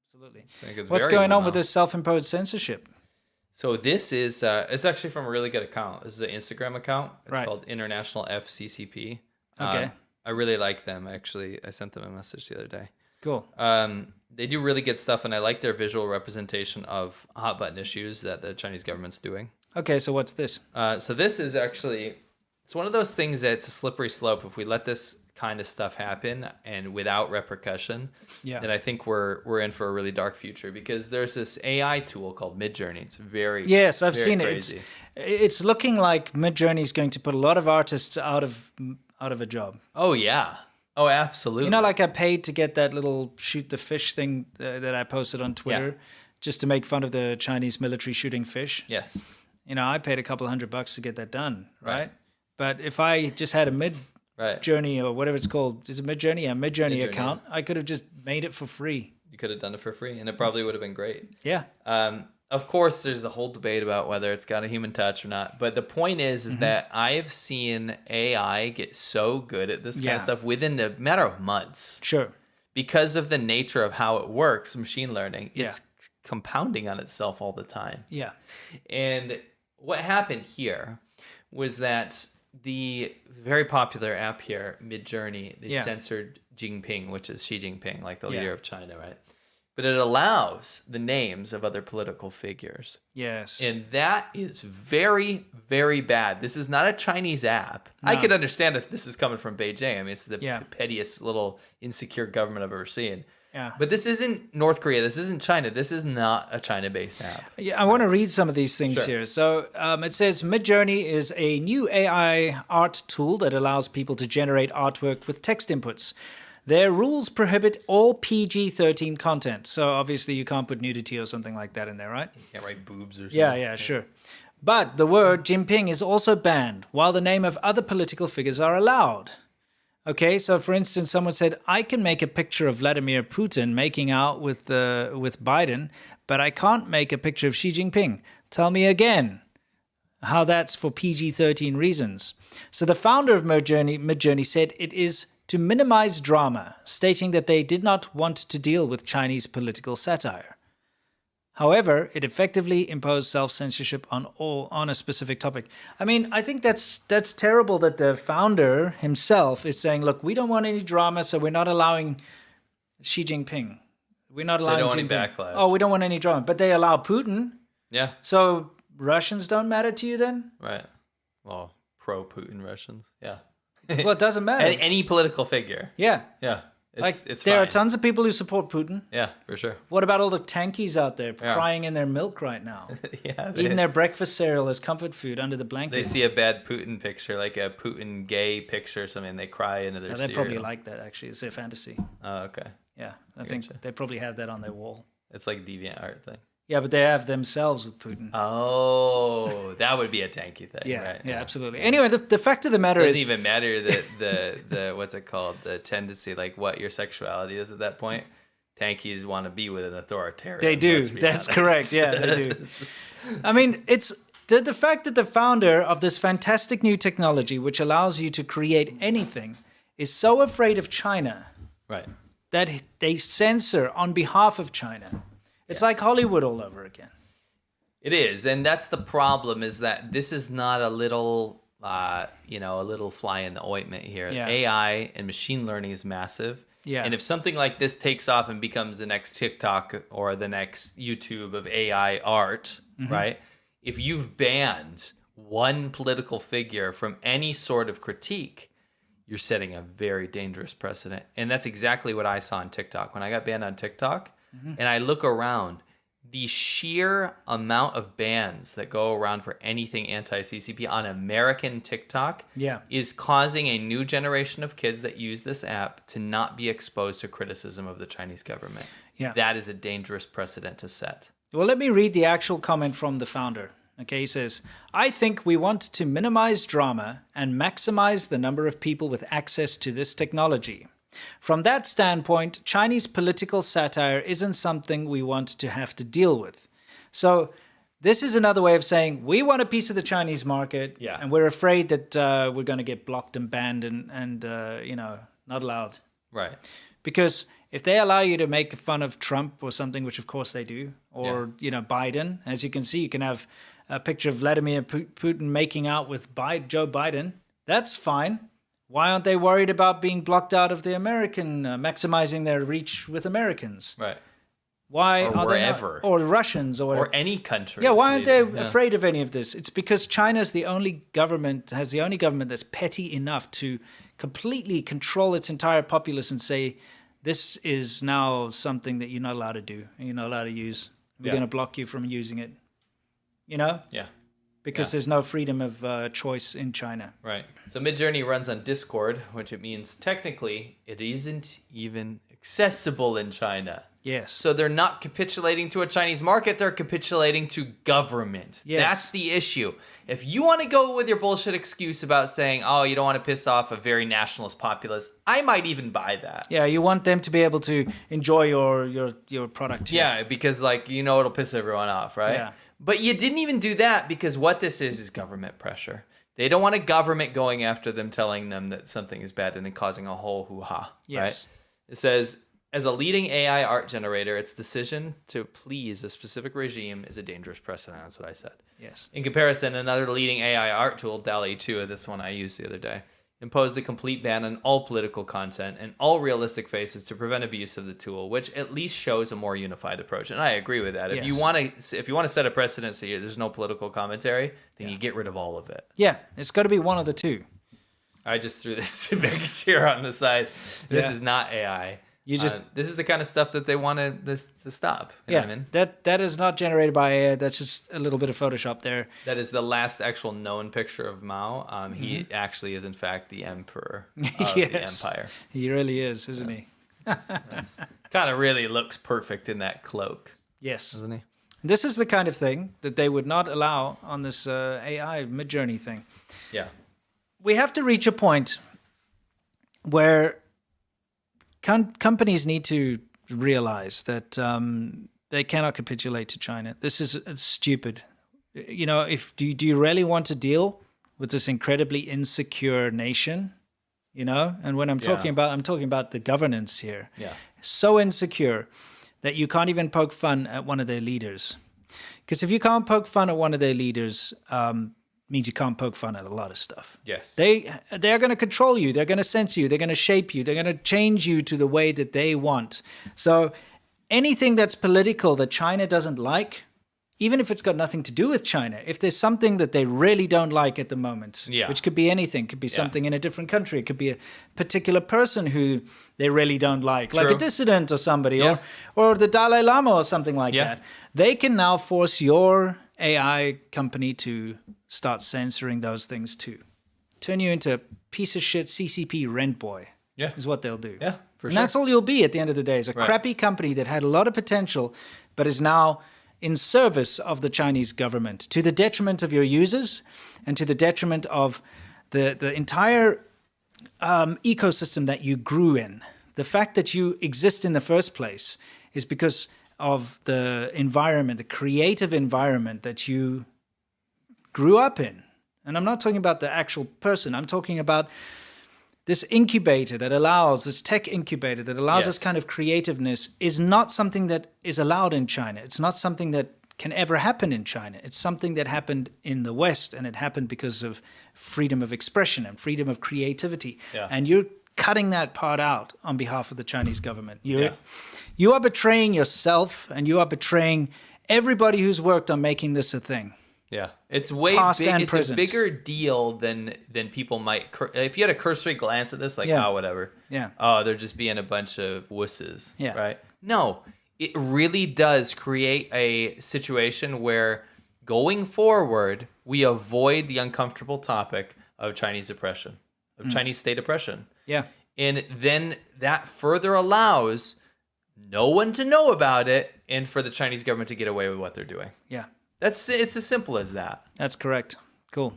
Absolutely. I think it's What's very going on well. with this self-imposed censorship? So this is it's actually from a really good account. This is an Instagram account. It's Right. called International FCCP. Okay. I really like them. Actually, I sent them a message the other day. Cool. They do really good stuff, and I like their visual representation of hot button issues that the Chinese government's doing. Okay, so what's this? So this is actually, it's one of those things that it's a slippery slope. If we let this kind of stuff happen and without repercussion, then I think we're in for a really dark future, because there's this AI tool called Midjourney. It's very Yes, I've very seen crazy. it. It's looking like Midjourney is going to put a lot of artists out of a job. Oh yeah. Oh, absolutely. You know, like I paid to get that little shoot the fish thing that I posted on Twitter, just to make fun of the Chinese military shooting fish. Yes. You know, I paid a couple $100 to get that done, right? But if I just had a Midjourney or whatever it's called, is it Midjourney? Yeah, Midjourney account. I could have just made it for free. You could have done it for free, and it probably would have been great. Yeah. Of course, there's a whole debate about whether it's got a human touch or not. But the point is that I've seen AI get so good at this kind of stuff within a matter of months. Sure. Because of the nature of how it works, machine learning, it's compounding on itself all the time. Yeah. And what happened here was that the very popular app here, Midjourney, they censored Jinping, which is Xi Jinping, like the leader of China, right? But it allows the names of other political figures. Yes. And that is very, very bad. This is not a Chinese app. No. I could understand if this is coming from Beijing. I mean, it's the pettiest little insecure government I've ever seen. Yeah. But this isn't North Korea. This isn't China. This is not a China-based app. Yeah, I want to read some of these things here. So it says Midjourney is a new AI art tool that allows people to generate artwork with text inputs. Their rules prohibit all PG-13 content. So obviously you can't put nudity or something like that in there, right? You can't write boobs or something. Yeah, sure. But the word Jinping is also banned, while the name of other political figures are allowed. Okay, so for instance, someone said, I can make a picture of Vladimir Putin making out with Biden, but I can't make a picture of Xi Jinping. Tell me again how that's for PG-13 reasons. So the founder of Midjourney said it is to minimize drama, stating that they did not want to deal with Chinese political satire. However, it effectively imposed self-censorship on a specific topic. I mean, I think that's terrible that the founder himself is saying, look, we don't want any drama, so we're not allowing Xi Jinping. We're not allowing They don't want any Jinping. backlash. Oh, we don't want any drama. But they allow Putin. Yeah. So Russians don't matter to you then? Right. Well, pro-Putin Russians. Yeah. Well, it doesn't matter. Any political figure. Yeah. Yeah. It's fine. there are tons of people who support Putin. Yeah, for sure. What about all the tankies out there crying in their milk right now? Eating their breakfast cereal as comfort food under the blanket. They see a bad Putin picture, like a Putin gay picture or something, and they cry into their cereal. They probably like that, actually. It's their fantasy. Oh, okay. Yeah, I think they probably have that on their wall. It's like a deviant art thing. Yeah, but they have themselves with Putin. Oh, that would be a tanky thing, yeah, right? Yeah, absolutely. Anyway, the fact of the matter is... It is... doesn't even matter the what's it called? The tendency, like what your sexuality is at that point. Tankies want to be with an authoritarian. They do. That's correct. Yeah, they do. I mean, it's... The fact that the founder of this fantastic new technology, which allows you to create anything, is so afraid of China... Right. ...that they censor on behalf of China... It's like Hollywood all over again. It is, and that's the problem. Is that this is not a little, a little fly in the ointment here. Yeah. AI and machine learning is massive. Yeah. And if something like this takes off and becomes the next TikTok or the next YouTube of AI art, right? If you've banned one political figure from any sort of critique, you're setting a very dangerous precedent. And that's exactly what I saw on TikTok when I got banned on TikTok. And I look around, the sheer amount of bans that go around for anything anti-CCP on American TikTok is causing a new generation of kids that use this app to not be exposed to criticism of the Chinese government. Yeah. That is a dangerous precedent to set. Well, let me read the actual comment from the founder. Okay, he says, I think we want to minimize drama and maximize the number of people with access to this technology. From that standpoint, Chinese political satire isn't something we want to have to deal with. So this is another way of saying we want a piece of the Chinese market, and we're afraid that we're going to get blocked and banned and not allowed. Right. Because if they allow you to make fun of Trump or something, which of course they do, or Biden, as you can see, you can have a picture of Vladimir Putin making out with Joe Biden. That's fine. Why aren't they worried about being blocked out of the American, maximizing their reach with Americans? Right. Why or are wherever. They not, or Russians or any country? Yeah, why aren't they afraid of any of this? It's because China's the only government that's petty enough to completely control its entire populace and say, this is now something that you're not allowed to do and you're not allowed to use. We're going to block you from using it. Yeah. Because there's no freedom of choice in China. Right. So Midjourney runs on Discord, which it means technically it isn't even accessible in China. Yes. So they're not capitulating to a Chinese market, they're capitulating to government. Yes. That's the issue. If you want to go with your bullshit excuse about saying, oh, you don't want to piss off a very nationalist populace, I might even buy that. Yeah, you want them to be able to enjoy your product. Yeah, because it'll piss everyone off, right? Yeah. But you didn't even do that because what this is government pressure. They don't want a government going after them, telling them that something is bad and then causing a whole hoo-ha, right? It says, as a leading AI art generator, its decision to please a specific regime is a dangerous precedent. That's what I said. Yes. In comparison, another leading AI art tool, DALL-E 2, this one I used the other day, imposed a complete ban on all political content and all realistic faces to prevent abuse of the tool, which at least shows a more unified approach. And I agree with that. If you want to set a precedent so there's no political commentary, then you get rid of all of it. Yeah, it's got to be one of the two. I just threw this mix here on the side. This is not AI. This is the kind of stuff that they want to stop. You know what I mean? That is not generated by AI. That's just a little bit of Photoshop there. That is the last actual known picture of Mao. He actually is, in fact, the emperor of the empire. He really is, isn't he? That's kind of really looks perfect in that cloak. Yes. Isn't he? This is the kind of thing that they would not allow on this AI Midjourney thing. Yeah. We have to reach a point where companies need to realize that they cannot capitulate to China. This is stupid. Do you really want to deal with this incredibly insecure nation? And when I'm talking about the governance here. Yeah. So insecure that you can't even poke fun at one of their leaders. Because if you can't poke fun at one of their leaders, means you can't poke fun at a lot of stuff. Yes. They're going to control you. They're going to censor you. They're going to shape you. They're going to change you to the way that they want. So anything that's political that China doesn't like, even if it's got nothing to do with China, if there's something that they really don't like at the moment, which could be anything, could be something in a different country, it could be a particular person who they really don't like a dissident or somebody, or the Dalai Lama or something like that, they can now force your AI company to start censoring those things too. Turn you into a piece of shit CCP rent boy is what they'll do. Yeah, for sure. And that's all you'll be at the end of the day, is a crappy company that had a lot of potential, but is now in service of the Chinese government, to the detriment of your users and to the detriment of the entire ecosystem that you grew in. The fact that you exist in the first place is because of the environment, the creative environment that you grew up in. And I'm not talking about the actual person. I'm talking about this incubator that allows, this tech incubator that allows this kind of creativeness is not something that is allowed in China. It's not something that can ever happen in China. It's something that happened in the West, and it happened because of freedom of expression and freedom of creativity. Yeah. And you're cutting that part out on behalf of the Chinese government. You are betraying yourself, and you are betraying everybody who's worked on making this a thing. Yeah, it's way big. It's a bigger deal than people might. If you had a cursory glance at this, whatever. Yeah. Oh, they're just being a bunch of wusses. Yeah. Right. No, it really does create a situation where going forward we avoid the uncomfortable topic of Chinese oppression, of Chinese state oppression. Yeah. And then that further allows no one to know about it, and for the Chinese government to get away with what they're doing. Yeah. It's as simple as that. That's correct. Cool.